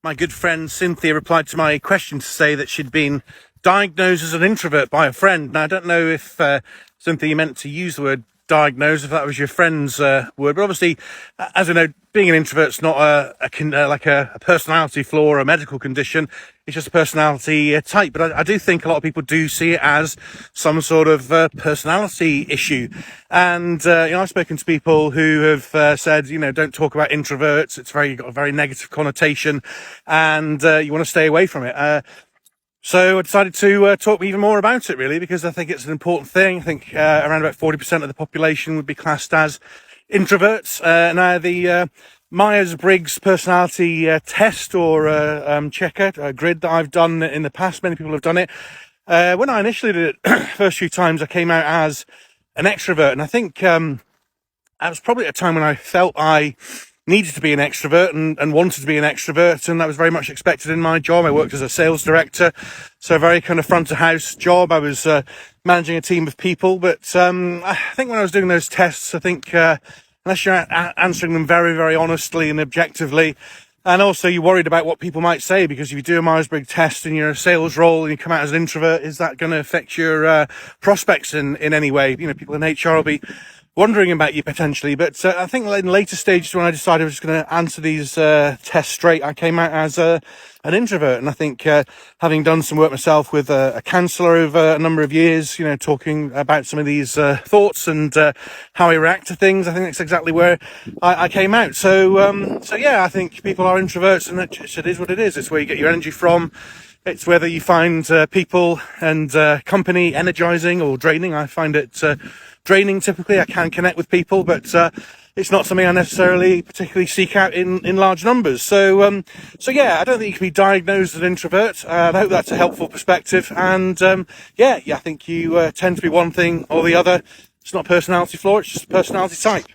My good friend Cynthia replied to my question to say that she'd been diagnosed as an introvert by a friend. Now, I don't know if, Cynthia, you meant to use the word diagnosed, if that was your friend's word, but obviously, as we know, being an introvert's not a personality flaw or a medical condition. It's just a personality type. But I do think a lot of people do see it as some sort of personality issue. And I've spoken to people who have said, don't talk about introverts. It's got a very negative connotation, and you want to stay away from it. So I decided to talk even more about it, really, because I think it's an important thing. I think around about 40% of the population would be classed as introverts. Now, the Myers-Briggs personality test or checker, grid that I've done in the past, many people have done it. When I initially did it, first few times, I came out as an extrovert. And I think that was probably a time when I felt I needed to be an extrovert and wanted to be an extrovert, and that was very much expected in my job. I worked as a sales director, so a very kind of front of house job. I was managing a team of people, but I think when I was doing those tests, I think unless you're answering them very, very honestly and objectively, and also you're worried about what people might say, because if you do a Myers-Briggs test in your sales role and you come out as an introvert, is that going to affect your prospects in any way? People in HR will be wondering about you potentially. But I think in later stages, when I decided I was just going to answer these tests straight, I came out as an introvert. And I think having done some work myself with a counsellor over a number of years, talking about some of these thoughts and how I react to things, I think that's exactly where I came out. So yeah, I think people are introverts, and it is what it is. It's where you get your energy from. It's whether you find people and company energizing or draining. I find it draining typically. I can connect with people, but it's not something I necessarily particularly seek out in large numbers. So yeah, I don't think you can be diagnosed as an introvert. I hope that's a helpful perspective. And I think you tend to be one thing or the other. It's not a personality flaw, it's just a personality type.